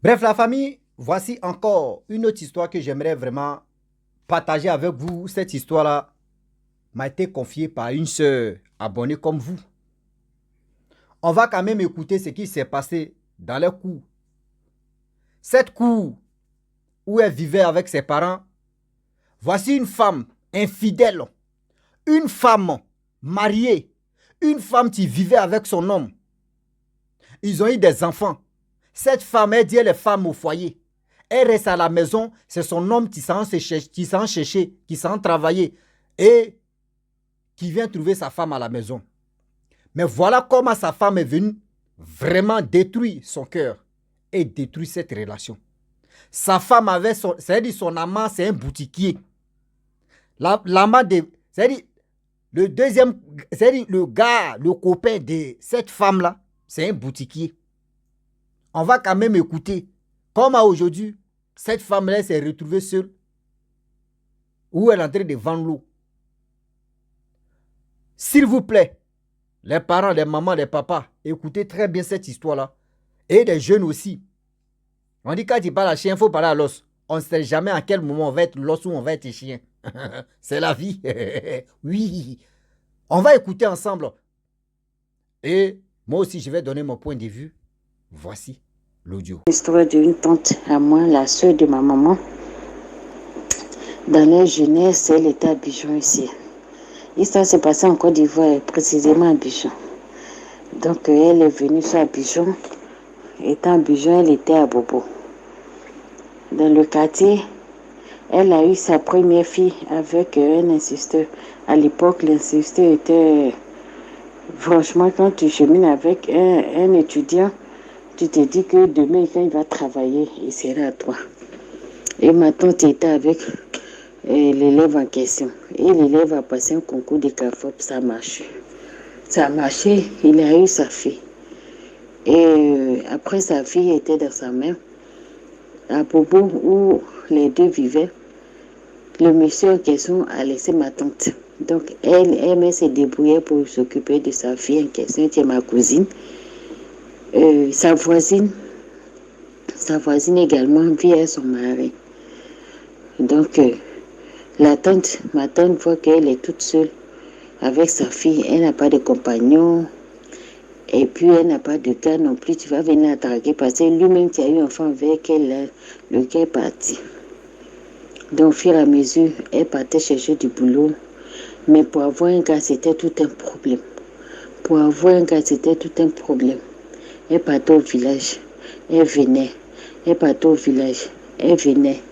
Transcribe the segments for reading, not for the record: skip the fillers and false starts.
Bref, la famille, voici encore une autre histoire que j'aimerais vraiment partager avec vous. Cette histoire-là m'a été confiée par une sœur abonnée comme vous. On va quand même écouter ce qui s'est passé dans leur cour. Cette cour où elle vivait avec ses parents, voici une femme infidèle, une femme mariée, une femme qui vivait avec son homme. Ils ont eu des enfants. Cette femme, elle dit, elle est femme au foyer. Elle reste à la maison, c'est son homme qui s'en chercher, qui s'en travailler et qui vient trouver sa femme à la maison. Mais voilà comment sa femme est venue vraiment détruire son cœur et détruire cette relation. Sa femme avait c'est-à-dire son amant, c'est un boutiquier. L'amant c'est-à-dire le deuxième, c'est-à-dire le gars, le copain de cette femme-là, c'est un boutiquier. On va quand même écouter comment aujourd'hui, cette femme-là s'est retrouvée seule où elle est en train de vendre l'eau. S'il vous plaît, les parents, les mamans, les papas, écoutez très bien cette histoire-là. Et les jeunes aussi. On dit quand tu parles à chien, il faut parler à l'os. On ne sait jamais à quel moment on va être l'os ou on va être chien. C'est la vie. Oui. On va écouter ensemble. Et moi aussi, je vais donner mon point de vue. Voici l'audio. L'histoire d'une tante à moi, la soeur de ma maman. Dans la jeunesse, elle était à Abidjan ici. L'histoire s'est passée en Côte d'Ivoire, précisément à Abidjan. Donc elle est venue sur Abidjan. Étant à Abidjan, elle était à Bobo. Dans le quartier, elle a eu sa première fille avec un instituteur. À l'époque, l'instituteur était... Franchement, quand tu chemines avec un étudiant, tu te dis que demain, quand il va travailler, il sera à toi. Et ma tante était avec l'élève en question. Et l'élève a passé un concours de CAFOP, ça a marché. Ça a marché, il a eu sa fille. Et après, sa fille était dans sa main. À Bobo, où les deux vivaient, le monsieur en question a laissé ma tante. Donc, elle s'est débrouillée pour s'occuper de sa fille en question, qui est ma cousine. Sa voisine également vit avec son mari. Donc, ma tante voit qu'elle est toute seule avec sa fille. Elle n'a pas de compagnon. Et puis, elle n'a pas de gars non plus. Tu vas venir la draguer parce que lui-même, qui a eu un enfant avec elle, le gars est parti. Donc, au fur et à mesure, elle partait chercher du boulot. Mais pour avoir un gars, c'était tout un problème. Elle partait au village. Elle venait. Elle partait au village. Elle venait.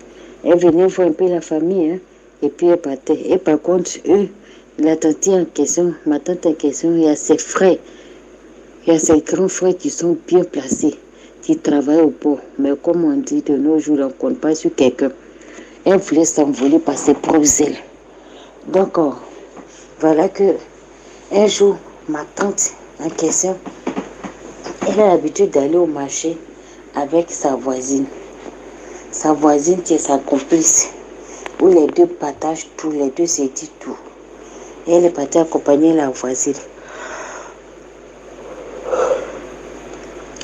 Elle venait voir un peu la famille. Hein? Et puis, elle partait. Et par contre, eux, la tante en question, ma tante en question, il y a ses frères. Il y a ses grands frères qui sont bien placés, qui travaillent au port. Mais comme on dit de nos jours, on ne compte pas sur quelqu'un. Elle voulait s'envoler par ses propres ailes. Donc, voilà que un jour, ma tante en question, elle a l'habitude d'aller au marché avec sa voisine. Sa voisine qui est sa complice, où les deux partagent tout, les deux se disent tout. Et elle est partie accompagner la voisine.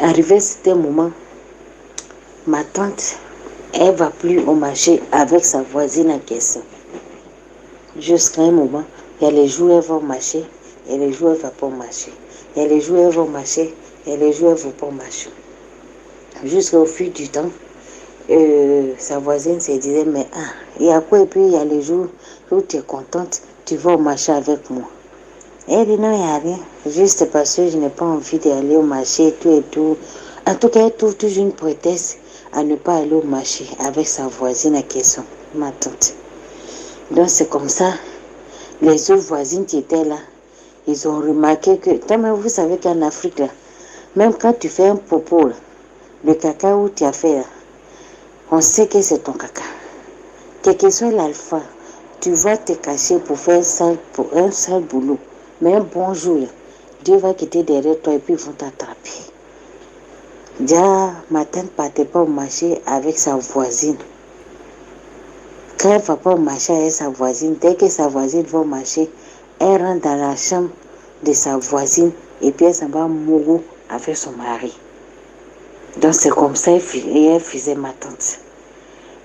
Arrivé à ce moment, ma tante, elle ne va plus au marché avec sa voisine en question. Jusqu'à un moment, il y a les jours où elle va au marché, et les jours où elle ne va pas au marché. Il y a les jours où elle va au marché, et les jours où elle ne va pas au marché. Jusqu'au fil du temps, sa voisine se disait, mais il y a quoi? Et puis il y a les jours où tu es contente, tu vas au marché avec moi. Elle dit, non, il n'y a rien. Juste parce que je n'ai pas envie d'aller au marché et tout et tout. En tout cas, elle trouve toujours une prétexte à ne pas aller au marché avec sa voisine en question, ma tante. Donc c'est comme ça, les autres voisines qui étaient là, ils ont remarqué que, vous savez qu'en Afrique, là, même quand tu fais un popo, là, le caca où tu as fait, là, on sait que c'est ton caca. Quel que soit l'alpha, tu vas te cacher pour faire un sale boulot. Mais un bon jour, là, Dieu va quitter derrière toi et puis ils vont t'attraper. Déjà, ma tante ne partait pas au marché avec sa voisine. Quand elle ne va pas au marché avec sa voisine, dès que sa voisine va au marché, elle rentre dans la chambre de sa voisine et puis elle s'en va mourir avec son mari. Donc c'est comme ça, et elle faisait ma tante.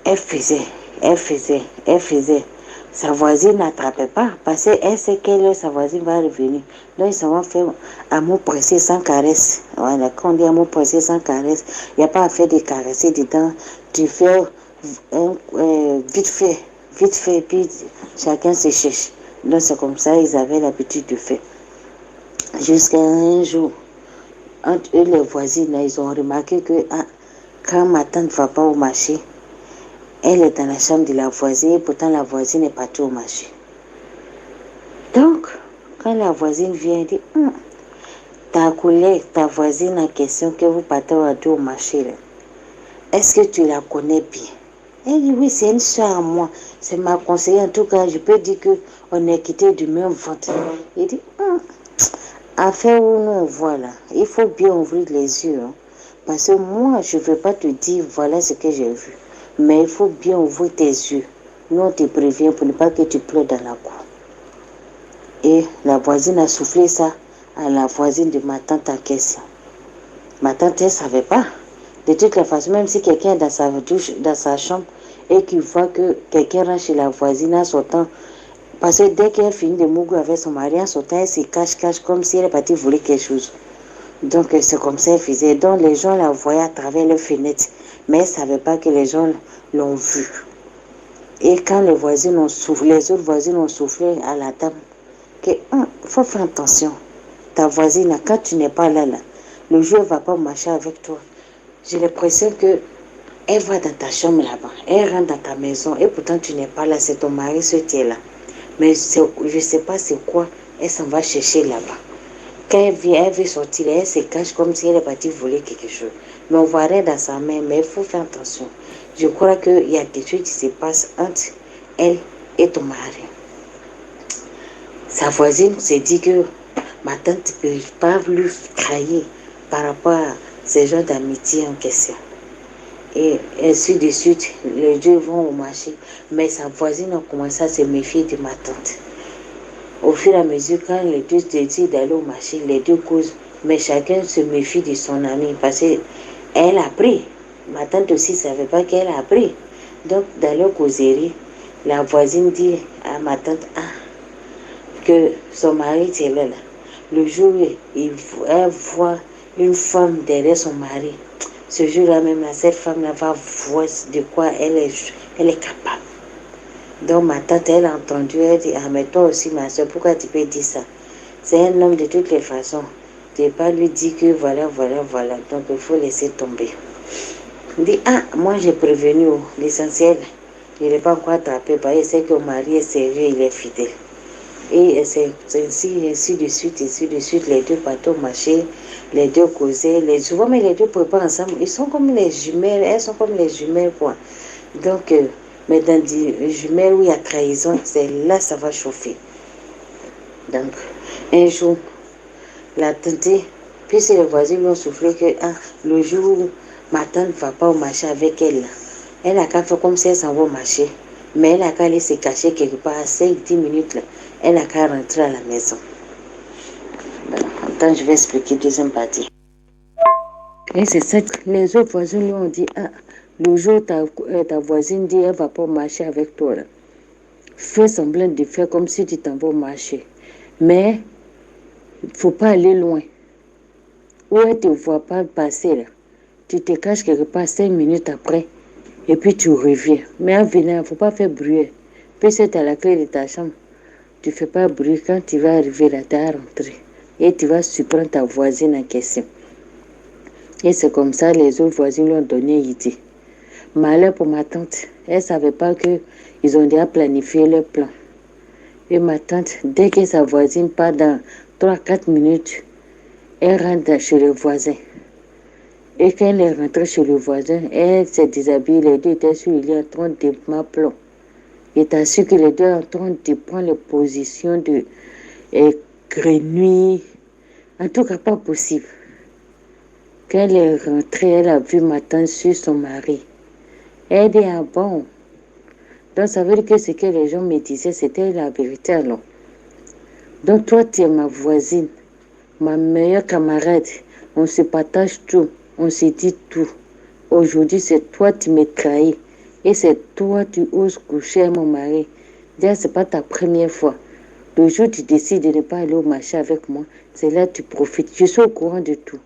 Elle faisait, elle faisait, elle faisait. Sa voisine n'attrapait pas parce qu'elle sait sa voisine va revenir. Donc ils se sont fait amour pressé sans caresse. Voilà, quand on dit amour pressé sans caresse, il n'y a pas à faire de caresser dedans. Tu fais vite fait, puis chacun se cherche. Donc c'est comme ça ils avaient l'habitude de faire. Jusqu'à un jour, entre eux, les voisines, ils ont remarqué que quand ma tante ne va pas au marché, elle est dans la chambre de la voisine et pourtant la voisine est partie au marché. Donc, quand la voisine vient, elle dit ta collègue, ta voisine en question que vous partez au marché, est-ce que tu la connais bien? Elle dit oui, c'est une soeur à moi. C'est ma conseillère. En tout cas, je peux dire qu'on est quitté du même ventre. Il dit affaire où nous on voit là, il faut bien ouvrir les yeux. Hein, parce que moi, je ne veux pas te dire voilà ce que j'ai vu. Mais il faut bien ouvrir tes yeux. Nous, on te prévient pour ne pas que tu pleures dans la cour. Et la voisine a soufflé ça à la voisine de ma tante en question. Ma tante, elle ne savait pas. De toute façon, même si quelqu'un est dans sa douche, dans sa chambre, et qu'il voit que quelqu'un rentre chez la voisine en sortant, parce que dès qu'elle finit de mourir avec son mari en sortant, elle se cache comme si elle est partie voler quelque chose. Donc c'est comme ça qu'elle faisait. Donc les gens la voyaient à travers les fenêtres, mais elle ne savait pas que les gens l'ont vue. Et quand les voisines ont soufflé, les autres voisines ont soufflé à la dame, qu'il faut faire attention. Ta voisine, quand tu n'es pas là, le jour ne va pas marcher avec toi. J'ai l'impression que elle va dans ta chambre là-bas, elle rentre dans ta maison et pourtant tu n'es pas là, c'est ton mari ce qui est là. Mais je ne sais pas c'est quoi, elle s'en va chercher là-bas. Quand elle vient, elle veut sortir, elle se cache comme si elle est partie voler quelque chose. Mais on voit rien dans sa main, mais il faut faire attention. Je crois qu'il y a des choses qui se passent entre elle et ton mari. Sa voisine s'est dit que ma tante ne peut pas lui trahir par rapport à ces gens d'amitié en question. Et ainsi de suite, les deux vont au marché. Mais sa voisine a commencé à se méfier de ma tante. Au fur et à mesure, quand les deux décident d'aller au marché, les deux causent, mais chacun se méfie de son ami parce qu'elle a pris. Ma tante aussi ne savait pas qu'elle a pris. Donc, dans leur causerie, la voisine dit à ma tante que son mari était là. Le jour où elle voit une femme derrière son mari, ce jour-là même, cette femme-là va voir de quoi elle est capable. Donc ma tante, elle a entendu, elle dit, mais toi aussi ma soeur, pourquoi tu peux dire ça? C'est un homme de toutes les façons. Tu ne peux pas lui dire que voilà. Donc il faut laisser tomber. Il dit, moi j'ai prévenu, l'essentiel, il n'est pas encore attrapé, parce qu'il sait que mon mari est sérieux, il est fidèle. Et c'est ainsi de suite, les deux partent au marché, les deux causaient, souvent mais les deux préparent ensemble, ils sont comme les jumelles, elles sont comme les jumelles quoi. Donc, mais dans des jumelles où il y a trahison, c'est là ça va chauffer. Donc, un jour, la tante, puisque les voisins lui ont soufflé que le jour où ma tante ne va pas au marché avec elle, elle n'a qu'à faire comme si elle s'en va au marché. Mais elle n'a qu'à aller se cacher quelque part à 5-10 minutes. Là. Elle n'a qu'à rentrer à la maison. Attends, je vais expliquer deuxième partie. Et c'est ça. Les autres voisins lui ont dit, le jour où ta voisine dit, elle ne va pas au marché avec toi. Là. Fais semblant de faire comme si tu t'en vas au marché. Mais, il ne faut pas aller loin. Où elle ne te voit pas passer. Là. Tu te caches quelque part 5 minutes après. Et puis tu reviens. Mais en venant, il ne faut pas faire bruit. Puis c'est à la clé de ta chambre. Tu ne fais pas bruit. Quand tu vas arriver là, tu vas rentrer. Et tu vas surprendre ta voisine en question. Et c'est comme ça les autres voisins lui ont donné l'idée. Malheur pour ma tante. Elle ne savait pas qu'ils ont déjà planifié leur plan. Et ma tante, dès que sa voisine part dans 3-4 minutes, elle rentre chez le voisin. Et quand elle est rentrée chez le voisin, elle s'est déshabillée, les deux étaient sur le lit en train de m'appeler. Il est assuré que les deux sont en train de prendre les positions de grenouille. En tout cas, pas possible. Quand elle est rentrée, elle a vu ma tante sur son mari. Elle dit, bon. Donc ça veut dire que ce que les gens me disaient, c'était la vérité alors. Donc toi, tu es ma voisine, ma meilleure camarade. On se partage tout. On s'est dit tout. Aujourd'hui, c'est toi qui me trahis. Et c'est toi qui oses coucher à mon mari. Déjà, ce n'est pas ta première fois. Le jour où tu décides de ne pas aller au marché avec moi, c'est là que tu profites. Je suis au courant de tout.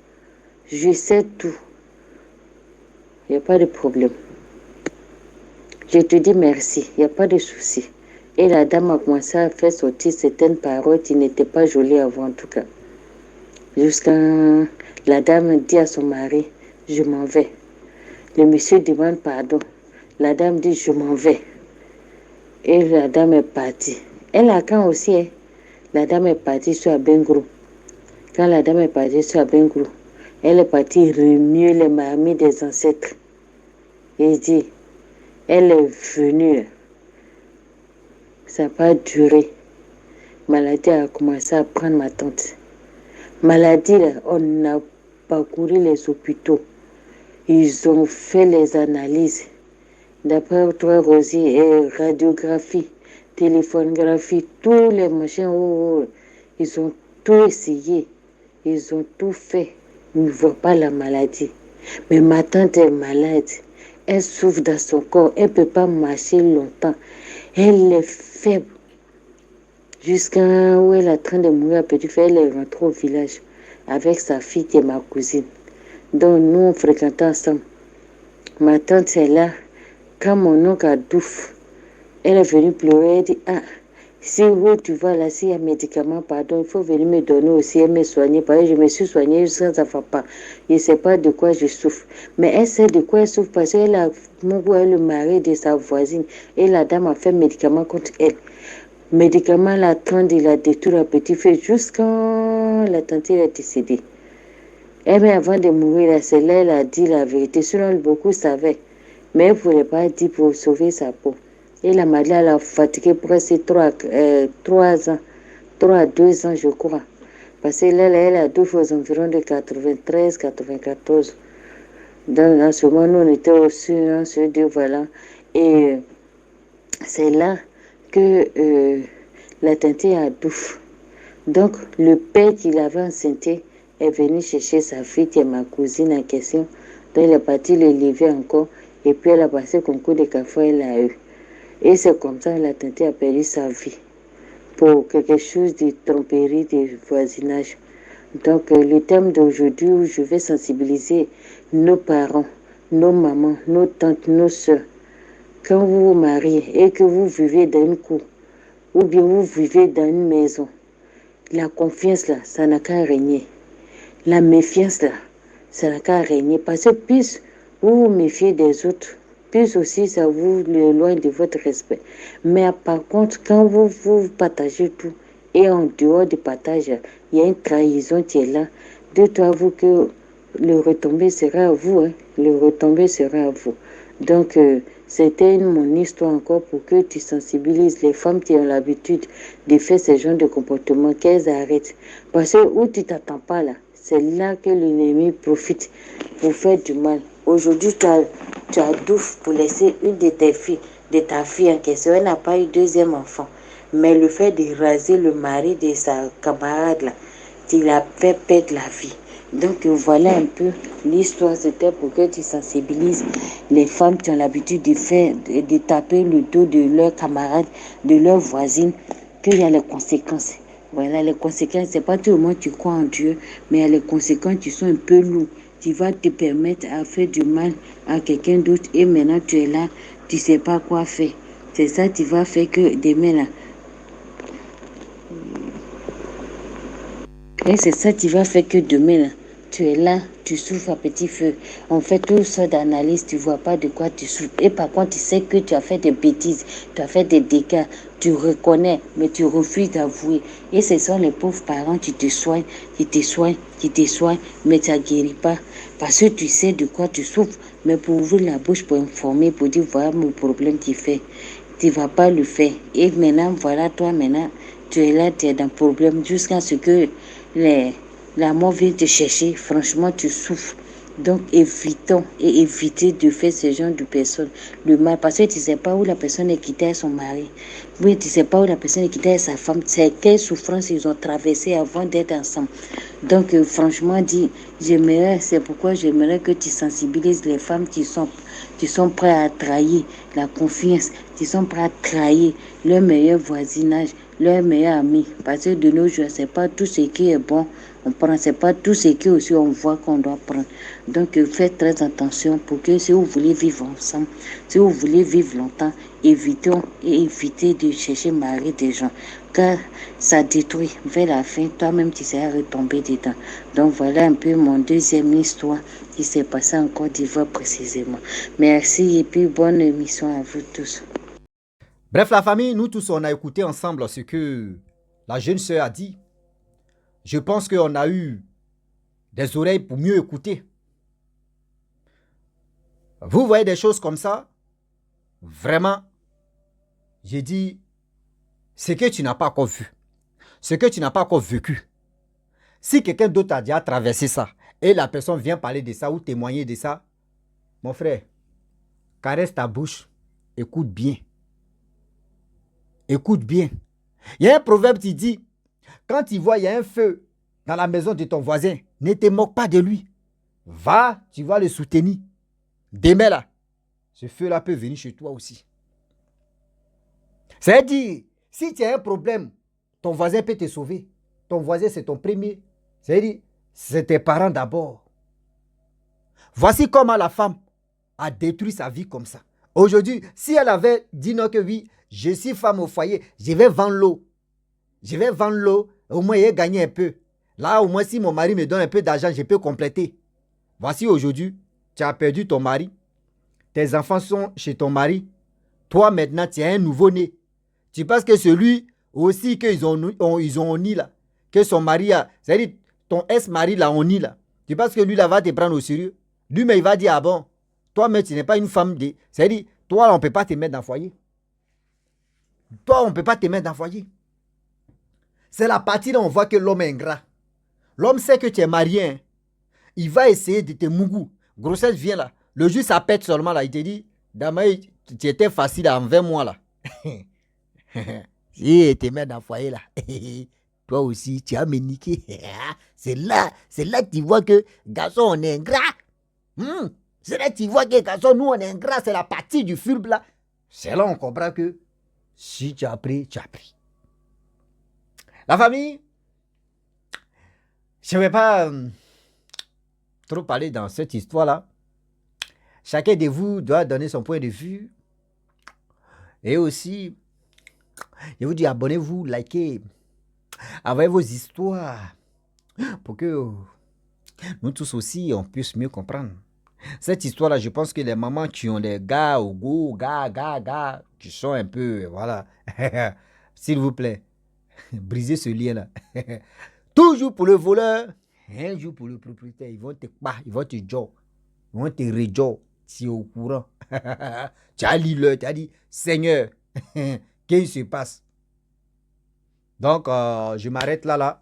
Je sais tout. Il n'y a pas de problème. Je te dis merci. Il n'y a pas de souci. Et la dame a commencé à faire sortir certaines paroles qui n'étaient pas jolies avant, en tout cas. Jusqu'à la dame dit à son mari, je m'en vais. Le monsieur demande pardon. La dame dit, je m'en vais. Et la dame est partie. Elle a quand aussi, hein? La dame est partie sur Abengrou. Quand la dame est partie sur Abengrou, elle est partie remuer les marmites des ancêtres. Et dit, elle est venue. Ça n'a pas duré. Maladie a commencé à prendre ma tante. Maladie, là, on a parcouru les hôpitaux. Ils ont fait les analyses. D'après toi, Rosie, radiographie, téléphonographie, tous les machins, ils ont tout essayé. Ils ont tout fait. Ils ne voient pas la maladie. Mais ma tante est malade. Elle souffre dans son corps. Elle ne peut pas marcher longtemps. Elle est faible. Jusqu'à où elle est en train de mourir à petit feu, elle est rentrée au village avec sa fille qui est ma cousine. Donc nous, on fréquentait ensemble. Ma tante est là. Quand mon oncle a Douf, elle est venue pleurer. Elle dit, ah, si où tu vas là, s'il y a un médicament, pardon, il faut venir me donner aussi et me soigner. Parce que je me suis soignée jusqu'à ça ne va pas. Je ne sais pas de quoi je souffre. Mais elle sait de quoi elle souffre parce qu'elle a le mari de sa voisine. Et la dame a fait médicament contre elle. Médicament, la tante, il a détruit un petit feu jusqu'à la tante est décédée. Et bien avant de mourir, c'est là elle a dit la vérité. Sinon, beaucoup savaient. Mais elle ne voulait pas dire pour sauver sa peau. Et la maladie, elle a fatigué presque 3 ans. 3 à 2 ans, je crois. Parce que là, elle a Douf aux environs de 93, 94. Dans ce moment, nous, on était au sud, voilà. Et c'est là que la tante a Douf. Donc, le père qui l'avait enceinté est venu chercher sa fille, qui est ma cousine en question. Donc, il est parti l'élever encore. Et puis, elle a passé le concours de CAFOA, elle a eu. Et c'est comme ça que la tante a perdu sa vie. Pour quelque chose de tromperie, de voisinage. Donc, le thème d'aujourd'hui où je vais sensibiliser nos parents, nos mamans, nos tantes, nos soeurs. Quand vous vous mariez et que vous vivez dans une cour, ou bien vous vivez dans une maison, la confiance là, ça n'a qu'à régner. La méfiance là, ça n'a qu'à régner. Parce que plus vous vous méfiez des autres, plus aussi ça vous éloigne de votre respect. Mais par contre, quand vous partagez tout, et en dehors du partage, il y a une trahison qui est là, dites-vous que le retombé sera à vous. Hein? Le retombé sera à vous. Donc, c'était mon histoire encore pour que tu sensibilises les femmes qui ont l'habitude de faire ce genre de comportement, qu'elles arrêtent. Parce que où tu t'attends pas là, c'est là que l'ennemi profite pour faire du mal. Aujourd'hui, tu as Douf pour laisser une de tes filles, de ta fille en question. Elle n'a pas eu deuxième enfant. Mais le fait de raser le mari de sa camarade là, tu l'as fait perdre la vie. Donc voilà un peu l'histoire, c'était pour que tu sensibilises les femmes qui ont l'habitude de taper le dos de leurs camarades, de leurs voisines, qu'il y a les conséquences. Voilà, les conséquences, c'est pas tout le monde qui croit en Dieu, mais il y a les conséquences qui sont un peu lourdes, qui vont te permettre à faire du mal à quelqu'un d'autre et maintenant tu es là, tu sais pas quoi faire. C'est ça qui va faire que demain là, et c'est ça qui va faire que demain, là, tu es là, tu souffres à petit feu. On fait tout ça d'analyse, tu ne vois pas de quoi tu souffres. Et par contre, tu sais que tu as fait des bêtises, tu as fait des dégâts, tu reconnais, mais tu refuses d'avouer. Et ce sont les pauvres parents qui te soignent, mais tu ne guéris pas. Parce que tu sais de quoi tu souffres, mais pour ouvrir la bouche, pour informer, pour dire voilà mon problème qui fait. Tu ne vas pas le faire. Et maintenant, voilà toi maintenant, tu es là, tu es dans le problème jusqu'à ce que la mort vient te chercher. Franchement, tu souffres. Donc, évitons et évitez de faire ce genre de personnes. Le mal, parce que tu ne sais pas où la personne est quittée avec son mari. Oui, tu ne sais pas où la personne est quittée avec sa femme. C'est quelle souffrance ils ont traversé avant d'être ensemble. Donc, franchement, c'est pourquoi j'aimerais que tu sensibilises les femmes qui sont prêtes à trahir la confiance, qui sont prêtes à trahir leur meilleur voisinage, leur meilleur ami. Parce que de nos jours, c'est pas tout ce qui est bon, on prend, c'est pas tout ce qui aussi on voit qu'on doit prendre. Donc, faites très attention pour que si vous voulez vivre ensemble, si vous voulez vivre longtemps, évitez de chercher mari des gens. Car ça détruit. Vers la fin, toi-même, tu seras retombé dedans. Donc, voilà un peu mon deuxième histoire qui s'est passée en Côte d'Ivoire précisément. Merci et puis bonne émission à vous tous. Bref, la famille, nous tous, on a écouté ensemble ce que la jeune sœur a dit. Je pense qu'on a eu des oreilles pour mieux écouter. Vous voyez des choses comme ça, vraiment, j'ai dit, ce que tu n'as pas encore vu, ce que tu n'as pas encore vécu. Si quelqu'un d'autre a déjà traversé ça, et la personne vient parler de ça ou témoigner de ça, mon frère, caresse ta bouche, écoute bien. Écoute bien. Il y a un proverbe qui dit, quand tu vois il y a un feu dans la maison de ton voisin, ne te moque pas de lui. Va, tu vas le soutenir. Demain là, ce feu-là peut venir chez toi aussi. C'est-à-dire, si tu as un problème, ton voisin peut te sauver. Ton voisin, c'est ton premier. C'est-à-dire, c'est tes parents d'abord. Voici comment la femme a détruit sa vie comme ça. Aujourd'hui, si elle avait dit non que oui, je suis femme au foyer, je vais vendre l'eau. Je vais vendre l'eau, au moins j'ai gagné un peu. Là, au moins, si mon mari me donne un peu d'argent, je peux compléter. Voici aujourd'hui, tu as perdu ton mari. Tes enfants sont chez ton mari. Toi, maintenant, tu es un nouveau-né. Tu penses que celui aussi qu'ils ont ni là, que son mari a, c'est-à-dire ton ex-mari là, on ni là. Tu penses que lui là va te prendre au sérieux? Lui, mais il va dire, ah bon, toi, mais tu n'es pas une femme de... C'est-à-dire, toi, on ne peut pas te mettre dans le foyer. Toi, on ne peut pas te mettre dans le foyer. C'est la partie là où on voit que l'homme est ingrat. L'homme sait que tu es marié. Hein. Il va essayer de te mougou. Grossesse vient là. Le juge s'appelle seulement là. Il te dit, Damaï, tu étais facile envers moi là. Si tu te mets dans le foyer là. Toi aussi, tu as me niqué. C'est là que tu vois que garçon, on est ingrat. C'est là que tu vois que garçon, nous, on est ingrat. C'est la partie du fulbe là. C'est là qu'on comprend que si tu as pris, tu as pris. La famille, je ne vais pas trop parler dans cette histoire-là. Chacun de vous doit donner son point de vue. Et aussi, je vous dis, abonnez-vous, likez, envoyez vos histoires pour que nous tous aussi, on puisse mieux comprendre. Cette histoire-là, je pense que les mamans qui ont des gars au goût, gars, qui sont un peu, voilà, s'il vous plaît, brisez ce lien-là. Toujours pour le voleur, un jour pour le propriétaire. Ils vont te job, ils vont te rejob. Tu es au courant. Tu as lu l'heure, tu as dit, Seigneur, qu'est-ce qui se passe? Donc, je m'arrête là.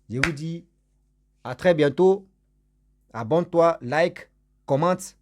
Je vous dis à très bientôt. Abonne-toi, like, commente.